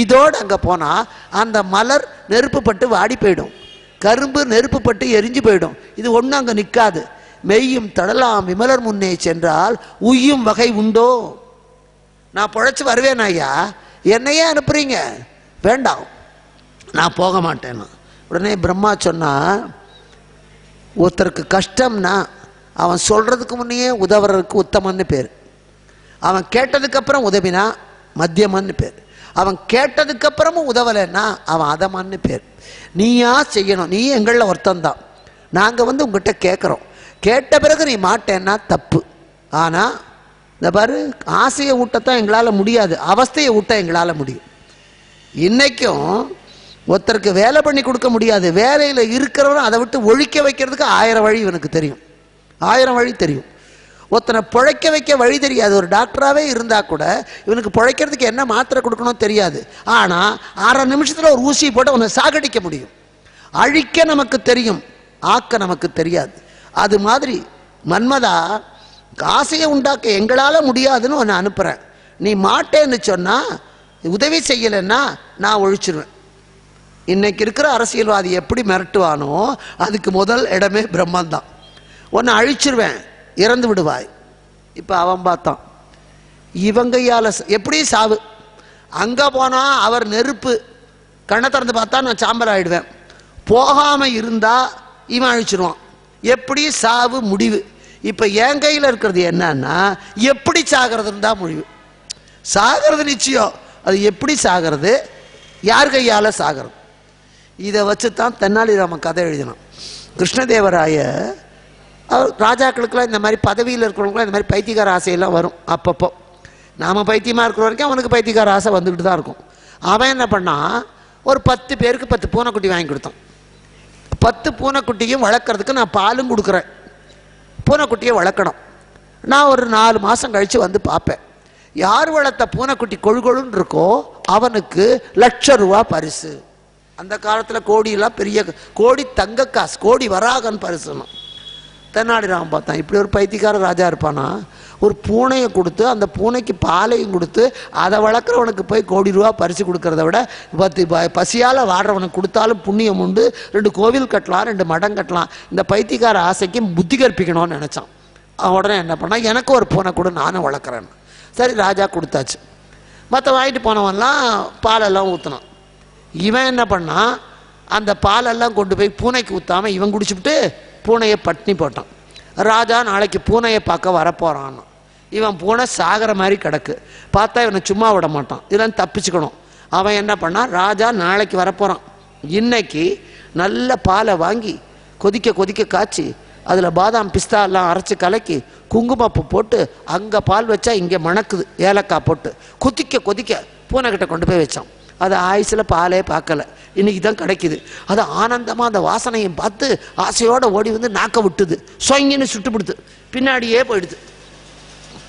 இதோடு அங்கே போனால் அந்த மலர் நெருப்பு பட்டு வாடி போயிடும், கரும்பு நெருப்பு பட்டு எரிஞ்சு போயிடும். இது ஒன்றும் அங்கே நிற்காது. மெய்யும் தடலாம் விமலர் முன்னே சென்றால் உய்யும் வகை உண்டோ? நான் பொழைச்சி வருவேன் ஐயா, என்னையே அனுப்புறீங்க, வேண்டாம் நான் போக மாட்டேன்னா. உடனே பிரம்மா சொன்னா, ஒருத்தருக்கு கஷ்டம்னா அவன் சொல்றதுக்கு முன்னையே உதவுறதுக்கு உத்தமன்னு பேர். அவன் கேட்டதுக்கப்புறம் உதவினா மத்தியமன்னு பேர். அவன் கேட்டதுக்கப்புறமும் உதவலைன்னா அவன் அதமன்னு பேர். நீயா செய்யணும். நீ எங்களில் ஒருத்தந்தான். நாங்கள் வந்து உங்ககிட்ட கேட்குறோம். கேட்ட பிறகு நீ மாட்டேன்னா தப்பு. ஆனால் இந்த பாரு, ஆசையை ஊட்டத்தான் எங்களால் முடியாது, அவஸ்தையை ஊட்ட எங்களால் முடியும். இன்றைக்கும் ஒருத்தருக்கு வேலை பண்ணி கொடுக்க முடியாது. வேலையில் இருக்கிறவரும் அதை விட்டு ஒழிக்க வைக்கிறதுக்கு 1000 வழி இவனுக்கு தெரியும். 1000 வழி தெரியும். ஒருத்தனை பிழைக்க வைக்க வழி தெரியாது. ஒரு டாக்டராகவே இருந்தால் கூட இவனுக்கு பிழைக்கிறதுக்கு என்ன மாத்திரை கொடுக்கணும் தெரியாது. ஆனால் 1/2 நிமிஷத்தில் ஒரு ஊசி போட்டு அவனை சாகடிக்க முடியும். அழிக்க நமக்கு தெரியும், ஆக்க நமக்கு தெரியாது. அது மாதிரி மன்மதா, ஆசையை உண்டாக்க எங்களால் முடியாதுன்னு உன்னை அனுப்புகிறேன். நீ மாட்டேன்னு சொன்னால், உதவி செய்யலைன்னா நான் ஒழிச்சிருவேன். இன்னைக்கு இருக்கிற அரசியல்வாதி எப்படி மிரட்டுவானோ அதுக்கு முதல் இடமே பிரம்மந்தான். உன்னை அழிச்சிருவேன், இறந்து விடுவாய். இப்போ அவன் பார்த்தான், இவங்கையால் எப்படி சாவு. அங்கே போனால் அவர் நெருப்பு, கண்ணை திறந்து பார்த்தா நான் சாம்பல் ஆகிடுவேன். போகாமல் இருந்தால் இவன் அழிச்சிருவான். எப்படி சாவு முடிவு. இப்போ என் கையில் இருக்கிறது என்னன்னா, எப்படி சாகிறதுன்னு தான் முடிவு. சாகிறது நிச்சயம், அது எப்படி சாகிறது, யார் கையால் சாகிறது, இதை வச்சு தான் தென்னாலிராமன் கதை எழுதினான். கிருஷ்ணதேவராய அவர் ராஜாக்களுக்கெல்லாம் இந்த மாதிரி பதவியில் இருக்கிறவங்களாம் இந்த மாதிரி பைத்தியக்கார ஆசையெல்லாம் வரும். அப்பப்போ நாம் பைத்தியமாக இருக்கிற வரைக்கும் அவனுக்கு பைத்தியக்கார ஆசை வந்துக்கிட்டு தான் இருக்கும். அவன் என்ன பண்ணான், ஒரு 10 பேருக்கு 10 பூனைக்குட்டி வாங்கி கொடுத்தான். 10 பூனைக்குட்டியும் வளர்க்குறதுக்கு நான் பாலும் கொடுக்குறேன். பூனைக்குட்டியை வளர்க்கணும். நான் ஒரு 4 மாதம் கழித்து வந்து பார்ப்பேன். யார் வளர்த்த பூனைக்குட்டி கொழுகொழுன்னு இருக்கோ அவனுக்கு ₹1,00,000 பரிசு. அந்த காலத்தில் கோடியெல்லாம் பெரிய கோடி தங்க காசு, கோடி வராகன்னு பரிசுணும். தென்னாலிராமன் பார்த்தான், இப்படி ஒரு பைத்தியக்கார ராஜா இருப்பானா. ஒரு பூனையை கொடுத்து அந்த பூனைக்கு பாலையும் கொடுத்து அதை வளர்க்குறவனுக்கு போய் ₹1,00,000 பரிசு கொடுக்கறத விட பசியால் வாடுறவனுக்கு கொடுத்தாலும் புண்ணியம் உண்டு, 2 கோவில் கட்டலாம், 2 மடம் கட்டலாம். இந்த பைத்தியக்கார ஆசைக்கு புத்தி கற்பிக்கணும்னு நினச்சான். உடனே என்ன பண்ணால், எனக்கு ஒரு பூனை கொடு, நானும் வளர்க்குறேன்னு. சரி, ராஜா கொடுத்தாச்சு. மற்ற வாங்கிட்டு போனவன்லாம் பாலெல்லாம் ஊற்றினான். இவன் என்ன பண்ணான், அந்த பாலெல்லாம் கொண்டு போய் பூனைக்கு ஊற்றாமல் இவன் குடிச்சுட்டு பூனையை பட்டினி போட்டான். ராஜா நாளைக்கு பூனையை பார்க்க வரப்போகிறான். இவன் பூனை சாகிற மாதிரி கிடக்கு. பார்த்தா இவனை சும்மா விட மாட்டான், இதெல்லாம் தப்பிச்சுக்கணும். அவன் என்ன பண்ணான், ராஜா நாளைக்கு வரப்போகிறான், இன்னைக்கு நல்ல பாலை வாங்கி கொதிக்க கொதிக்க காய்ச்சி அதில் பாதாம் பிஸ்தா எல்லாம் அரைச்சி கலக்கி குங்குமப்பூ போட்டு அங்கே பால் வச்சா இங்கே மணக்குது, ஏலக்காய் போட்டு கொதிக்க கொதிக்க பூனைக்கிட்ட கொண்டு போய் வச்சான். அது ஆயுசில் பாலே பார்க்கல, இன்றைக்கி தான் கிடைக்குது. அது ஆனந்தமாக அந்த வாசனையும் பார்த்து ஆசையோடு ஓடி வந்து நாக்க விட்டுது, சொங்கின்னு சுட்டுப்பிடுது, பின்னாடியே போயிடுது.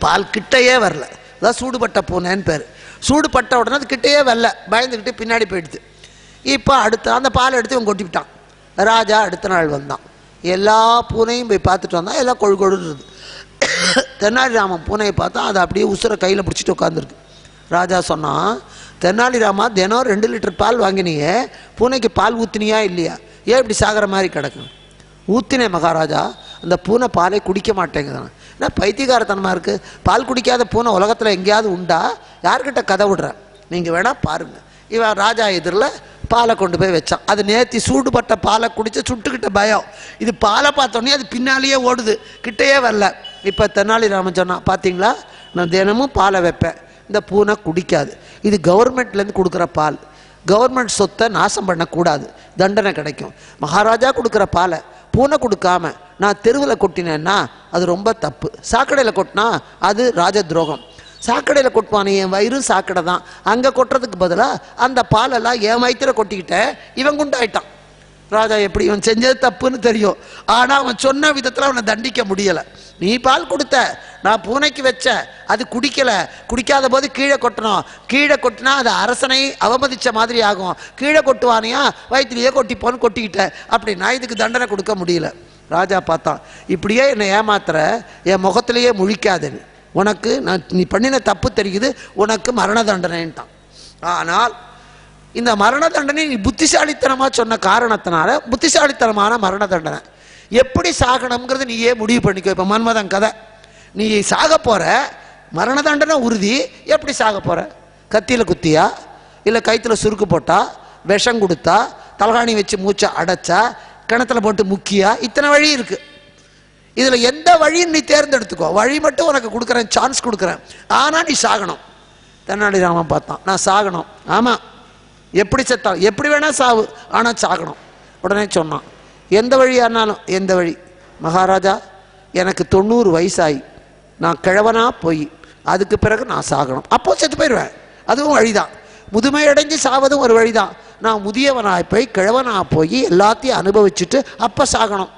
பால் கிட்டையே வரல. அதான் சூடுபட்ட பூனைன்னு பேர். சூடுபட்ட உடனே அது கிட்டையே வரல, பயந்துக்கிட்டு பின்னாடி போயிடுது. இப்போ அடுத்த அந்த பால் எடுத்து இவன் கொட்டிவிட்டான். ராஜா அடுத்த நாள் வந்தான், எல்லா பூனையும் போய் பார்த்துட்டு வந்தான், எல்லாம் கொழுகொழுது. தென்னாலிராமன் பூனையை பார்த்தா அது அப்படியே உசுரை கையில் பிடிச்சிட்டு உட்காந்துருக்கு. ராஜா சொன்னான், தென்னாலிராமா, தினம் 2 லிட்டர் பால் வாங்கினியே, பூனைக்கு பால் ஊற்றினியா இல்லையா, ஏன் இப்படி சாகிற மாதிரி கிடக்கும்? ஊற்றினேன் மகாராஜா, அந்த பூனை பாலை குடிக்க மாட்டேங்குதான். ஏன்னா பைத்தியகாரத்தனமாக இருக்குது, பால் குடிக்காத பூனை உலகத்தில் எங்கேயாவது உண்டா? யார்கிட்ட கதை விடுறேன், நீங்கள் வேணால் பாருங்கள். இவன் ராஜா எதிரில் பாலை கொண்டு போய் வச்சான். அது நேர்த்தி சூடுபட்ட பாலை குடித்து சுட்டுக்கிட்ட பயம். இது பாலை பார்த்தோன்னே அது பின்னாலேயே ஓடுது, கிட்டையே வரல. இப்போ தென்னாலிராமன் சொன்னான், பார்த்தீங்களா, நான் தினமும் பாலை வைப்பேன், இந்த பூனை குடிக்காது. இது கவர்மெண்ட்லேருந்து கொடுக்குற பால், கவர்மெண்ட் சொத்தை நாசம் பண்ணக்கூடாது, தண்டனை கிடைக்கும். மகாராஜா கொடுக்குற பாலை பூனை கொடுக்காம நான் தெருவில் கொட்டினேன்னா அது ரொம்ப தப்பு. சாக்கடையில் கொட்டினா அது ராஜ துரோகம். சாக்கடையில் கொட்டுவானே, என் வயிறும் சாக்கடை தான், அங்கே கொட்டுறதுக்கு பதிலாக அந்த பாலெல்லாம் என் வயிற்றுல கொட்டிக்கிட்டேன், இவன் குண்டாயிட்டான். ராஜா எப்படி, இவன் செஞ்சது தப்புன்னு தெரியும், ஆனால் அவன் சொன்ன விதத்தில் அவனை தண்டிக்க முடியலை. நீ பால் கொடுத்த, நான் பூனைக்கு வச்ச, அது குடிக்கலை, குடிக்காத போது கீழே கொட்டணும், கீழே கொட்டினா அது அரசனை அவமதித்த மாதிரி ஆகும், கீழே கொட்டுவானியா வயிற்றுலையே கொட்டிப்போன்னு கொட்டிக்கிட்ட, அப்படி நான் இதுக்கு தண்டனை கொடுக்க முடியல. ராஜா பார்த்தான், இப்படியே என்னை ஏமாத்துற, என் முகத்திலேயே முழிக்காதுன்னு, உனக்கு நீ பண்ணின தப்பு தெரியுது, உனக்கு மரண தண்டனைன்ட்டான். ஆனால் இந்த மரண தண்டனை நீ புத்திசாலித்தனமாக சொன்ன காரணத்தினால புத்திசாலித்தனமான மரண தண்டனை. எப்படி சாகணுங்கிறது நீயே முடிவு பண்ணிக்கோ. இப்போ மன்மதன் கதை, நீ சாக போகிற, மரண தண்டனை உறுதி, எப்படி சாக போகிற? கத்தியில் குத்தியா, இல்லை கைத்தில் சுருக்கு போட்டா, விஷம் கொடுத்தா, தலகாணி வச்சு மூச்சை அடைச்சா, கிணத்துல போட்டு முக்கியா, இத்தனை வழி இருக்குது. இதில் எந்த வழின்னு நீ தேர்ந்தெடுத்துக்கோ, வழி மட்டும் உனக்கு கொடுக்குறேன், சான்ஸ் கொடுக்குறேன், ஆனால் நீ சாகணும். தென்னாலிராமன் பார்த்தான், நான் சாகணும், ஆமாம், எப்படி செத்தாலும் எப்படி வேணால் சாவு, ஆனால் சாகணும். உடனே சொன்னான், எந்த வழியானாலும் எந்த வழி மகாராஜா, எனக்கு 90 வயசாகி நான் கிழவனா போய் அதுக்கு பிறகு நான் சாகணும், அப்போ செத்து போயிடுவேன், அதுவும் வழிதான். முதுமை அடைஞ்சு சாவதும் ஒரு வழிதான். நான் முதியவனாய் போய் கிழவனா போய் எல்லாத்தையும் அனுபவிச்சுட்டு அப்போ சாகணும்.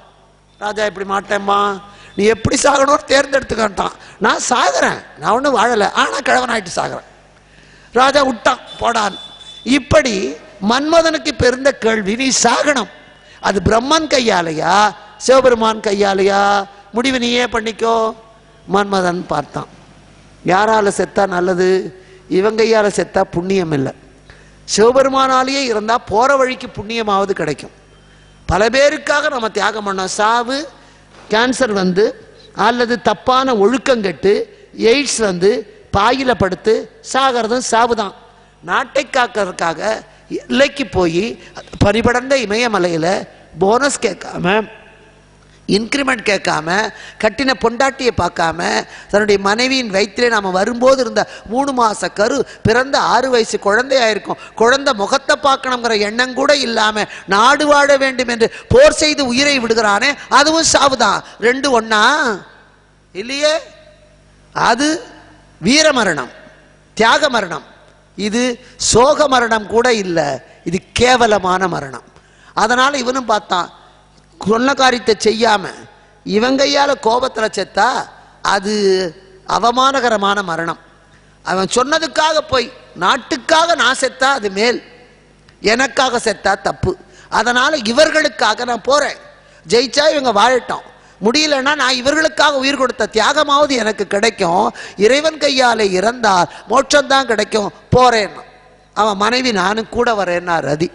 ராஜா இப்படி மாட்டேம்மா, நீ எப்படி சாகணும்னு தேர்ந்தெடுத்துக்கிட்டான். நான் சாகிறேன், நான் ஒன்றும் வாழலை, ஆனால் கிழவனாயிட்டு சாகிறேன். ராஜா விட்டான் போடான். இப்படி மன்மதனுக்கு பெருந்த கேள்வி, நீ சாகணும், அது பிரம்மன் கையாலையா சிவபெருமான் கையாலையா, முடிவு நீயே பண்ணிக்கோ. மன்மதன் பார்த்தான், யாரால செத்தா நல்லது, இவன் கையால செத்தா புண்ணியம் இல்லை, சிவபெருமானாலேயே இருந்தால் போகிற வழிக்கு புண்ணியமாவது கிடைக்கும். பல பேருக்காக நம்ம தியாகம் பண்ணோம். சாவு, கேன்சர் வந்து, அல்லது தப்பான ஒழுக்கங்கெட்டு, எய்ட்ஸ் வந்து பாயில படுத்து சாகிறதும் சாவு தான். நாட்டை காக்கிறதுக்காக எல்லைக்கு போய் பரிபடர்ந்த இமயமலையில் போனஸ் கேட்காம, இன்க்ரிமெண்ட் கேட்காம, கட்டின பொண்டாட்டியை பார்க்காம, தன்னுடைய மனைவியின் வயிற்றிலே நாம் வரும்போது இருந்த 3 மாத கரு, பிறந்த 6 வயசு குழந்தையாயிருக்கும், குழந்தை முகத்தை பார்க்கணுங்கிற எண்ணம் கூட இல்லாமல் நாடு வாழ வேண்டும் என்று போர் செய்து உயிரை விடுகிறானே, அதுவும் சாவுதான். 2 ஒண்ணா இல்லையே. அது வீர மரணம், தியாக மரணம். இது சோக மரணம் கூட இல்லை, இது கேவலமான மரணம். அதனால் இவனும் பார்த்தான், சொன்ன காரியத்தை செய்யாம இவன் கையால கோபத்தில் செத்தா அது அவமானகரமான மரணம். அவன் சொன்னதுக்காக போய் நாட்டுக்காக நான் செத்தா அது மேல், எனக்காக செத்தா தப்பு. அதனால இவர்களுக்காக நான் போறேன், ஜெயிச்சா இவங்க வாழட்டும், முடியலன்னா நான் இவர்களுக்காக உயிர் கொடுத்த தியாகமாவது எனக்கு கிடைக்கும், இறைவன் கையாலே இறந்தால் மோட்சம்தான் கிடைக்கும், போறேன். அவன் மனைவி நானும் கூட வரேன்னா ரதி.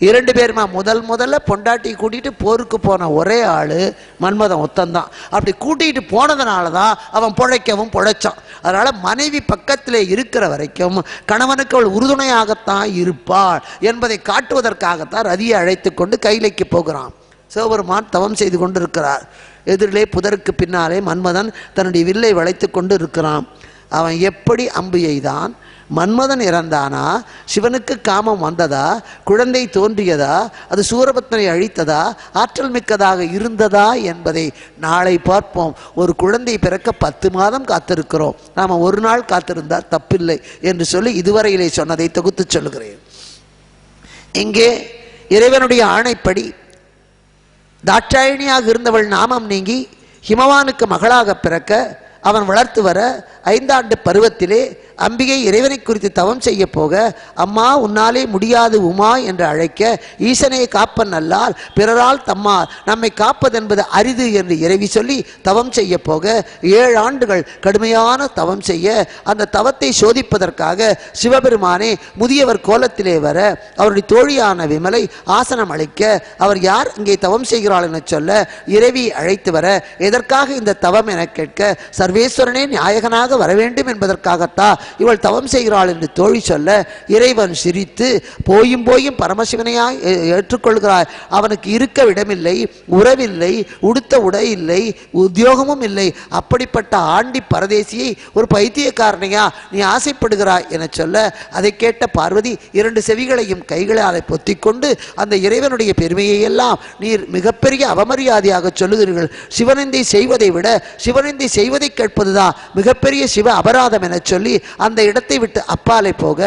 2 பேருமா முதல்ல பொண்டாட்டி கூட்டிகிட்டு போருக்கு போன ஒரே ஆள் மன்மதன் ஒத்தந்தான். அப்படி கூட்டிகிட்டு போனதுனால தான் அவன் பிழைக்கவும் பிழைச்சான். அதனால் மனைவி பக்கத்தில் இருக்கிற வரைக்கும் கணவனுக்கு அவள் உறுதுணையாகத்தான் இருப்பாள் என்பதை காட்டுவதற்காகத்தான் ரதியை அழைத்து கொண்டு கைலைக்கு போகிறான். சிவபெருமான் தவம் செய்து கொண்டு இருக்கிறார். எதிரிலே புதருக்கு பின்னாலே மன்மதன் தன்னுடைய வில்லை வளைத்து கொண்டு இருக்கிறான். அவன் எப்படி அம்பு எய்தான்? மன்மதன் இறந்தானா? சிவனுக்கு காமம் வந்ததா? குழந்தை தோன்றியதா? அது சூரபத்மனை அழித்ததா? ஆற்றல் மிக்கதாக இருந்ததா என்பதை நாளை பார்ப்போம். ஒரு குழந்தை பிறக்க 10 மாதம் காத்திருக்கிறோம், நாம் ஒரு நாள் காத்திருந்தால் தப்பில்லை என்று சொல்லி இதுவரையிலே சொன்னதை தொகுத்து சொல்லுகிறேன். இங்கே இறைவனுடைய ஆணைப்படி தாட்சாயணியாக இருந்தவள் நாமம் நீங்கி ஹிமவானுக்கு மகளாக பிறக்க அவன் வளர்த்து வர 5 ஆண்டு பருவத்திலே அம்பிகை இறைவனை குறித்து தவம் செய்ய போக, அம்மா உன்னாலே முடியாது உமா என்று அழைக்க, ஈசனை காப்பன் அல்லால் பிறரால் தம்மால் நம்மை காப்பதென்பது அரிது என்று இறைவி சொல்லி தவம் செய்ய போக 7 ஆண்டுகள் கடுமையான தவம் செய்ய, அந்த தவத்தை சோதிப்பதற்காக சிவபெருமானே முதியவர் கோலத்திலே வர, அவருடைய தோழியான விமலை ஆசனம் அளிக்க, அவர் யார் இங்கே தவம் செய்கிறாள் என சொல்ல இறைவி அழைத்து வர, எதற்காக இந்த தவம் என கேட்க, சர்வேஸ்வரனே நாயகனாக வர வேண்டும் என்பதற்காகத்தான் இவள் தவம் செய்கிறாள் என்று தோழி சொல்ல, இறைவன் சிரித்து போயும் பரமசிவனையாய் ஏற்றுக்கொள்கிறாய், அவனுக்கு இருக்க விடமில்லை, உறவில்லை, உடுத்த உடை இல்லை, உத்தியோகமும் இல்லை, அப்படிப்பட்ட ஆண்டி பரதேசியை ஒரு பைத்தியக்காரனையா நீ ஆசைப்படுகிறாய் என சொல்ல, அதை கேட்ட பார்வதி 2 செவிகளையும் கைகளால் பொத்திக்கொண்டு அந்த இறைவனுடைய பெருமையை எல்லாம் நீர் மிகப்பெரிய அவமரியாதையாக சொல்லுகிறீர்கள், சிவனிந்தை செய்வதை விட சிவனிந்தை செய்வதை கேட்பதுதான் மிகப்பெரிய சிவ அபராதம் என சொல்லி அந்த இடத்தை விட்டு அப்பாலை போக,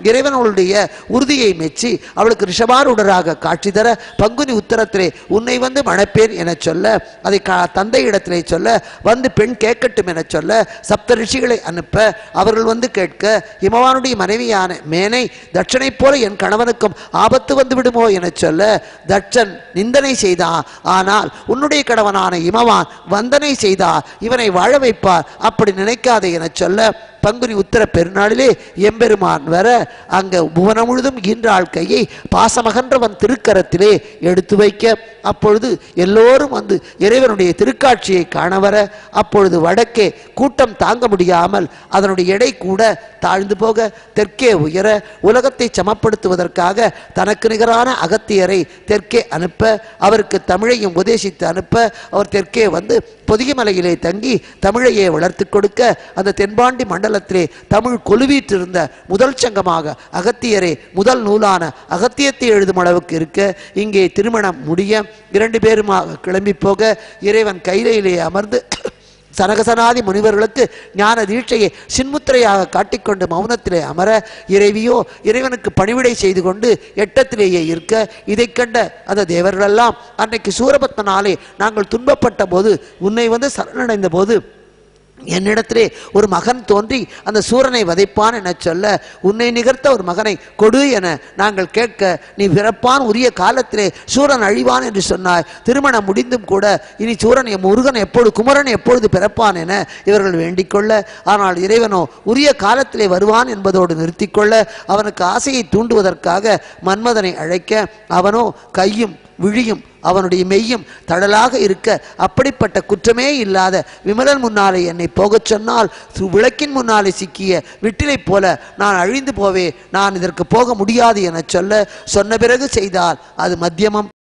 இறைவனுடைய உறுதியை மெச்சி அவளுக்கு ரிஷபாரூடராக காட்சி தர, பங்குனி உத்தரத்திலே உன்னை வந்து மணப்பேன் என சொல்ல, அதை தந்தை இடத்திலே சொல்ல, வந்து பெண் கேட்கட்டும் என சொல்ல, சப்த ரிஷிகளை அனுப்ப அவர்கள் வந்து கேட்க, இமவானுடைய மனைவியான மேனை தட்சனை போல என் கணவனுக்கும் ஆபத்து வந்து விடுமோ என சொல்ல, தட்சன் நிந்தனை செய்தான், ஆனால் உன்னுடைய கணவனான இமவான் வந்தனை செய்தார், இவனை வாழ வைப்பார், அப்படி நினைக்காதே என சொல்ல, பங்குனி உத்தர பெருநாளிலே எம்பெருமான் வர அங்க புவனம் முழுதும் ஈன்றாள் கையை பாசமகன்றவன் திருக்கரத்திலே எடுத்து வைக்க, அப்பொழுது எல்லோரும் வந்து இறைவனுடைய திருக்காட்சியை காண வர, அப்பொழுது வடக்கே கூட்டம் தாங்க முடியாமல் அதனுடைய எடை கூட தாழ்ந்து போக, தெற்கே உயர உலகத்தை சமப்படுத்துவதற்காக தனக்கு நிகரான அகத்தியரை தெற்கே அனுப்ப, அவருக்கு தமிழையும் உபதேசித்து அனுப்ப, அவர் தெற்கே வந்து பொதிகமலையிலே தங்கி தமிழையே வளர்த்து கொடுக்க, அந்த தென்பாண்டி மண்டலத்திலே தமிழ் கொலுவீற்றிருந்த முதல் சங்கமாக அகத்தியரே முதல் நூலான அகத்தியத்தை எழுதும் அளவுக்கு இருக்க, இங்கே திருமணம் முடிய 2 பேருமாக கிளம்பி போக, இறைவன் கைலையிலே அமர்ந்து சனகசனாதி முனிவர்களுக்கு ஞான தீட்சையை சின்முத்திரையாக காட்டிக்கொண்டு மௌனத்திலே அமர, இறைவியோ இறைவனுக்கு பணிவிடை செய்து கொண்டு எட்டத்திலேயே இருக்க, இதை கண்ட அந்த தேவர்களெல்லாம் அன்னைக்கு சூரபத்மனாலே நாங்கள் துன்பப்பட்ட போது, உன்னை சரணடைந்த போது என்னிடத்திலே ஒரு மகன் தோன்றி அந்த சூரனை வதைப்பான் என சொல்ல, உன்னை நிகர்த்த ஒரு மகனை கொடு என நாங்கள் கேட்க, நீ பிறப்பான் உரிய காலத்திலே சூரன் அழிவான் என்று சொன்னாய். திருமணம் முடிந்தும் கூட இனி சூரன் முருகன் எப்பொழுது, குமரன் எப்பொழுது பிறப்பான் என இவர்கள் வேண்டிக் கொள்ள, ஆனால் இறைவனோ உரிய காலத்திலே வருவான் என்பதோடு நிறுத்திக்கொள்ள, அவனுக்கு ஆசையை தூண்டுவதற்காக மன்மதனை அழைக்க, அவனோ கையும் விழியும் அவனுடைய மெய்யும் தடலாக இருக்க, அப்படிப்பட்ட குற்றமே இல்லாத விமலன் முன்னாலே என்னை போகச் சொன்னால் விளக்கின் முன்னாலே சிக்கிய விட்டிலை போல நான் அழிந்து போவே, நான் இதற்கு போக முடியாது என சொன்ன பிறகு செய்தால் அது மத்தியமம்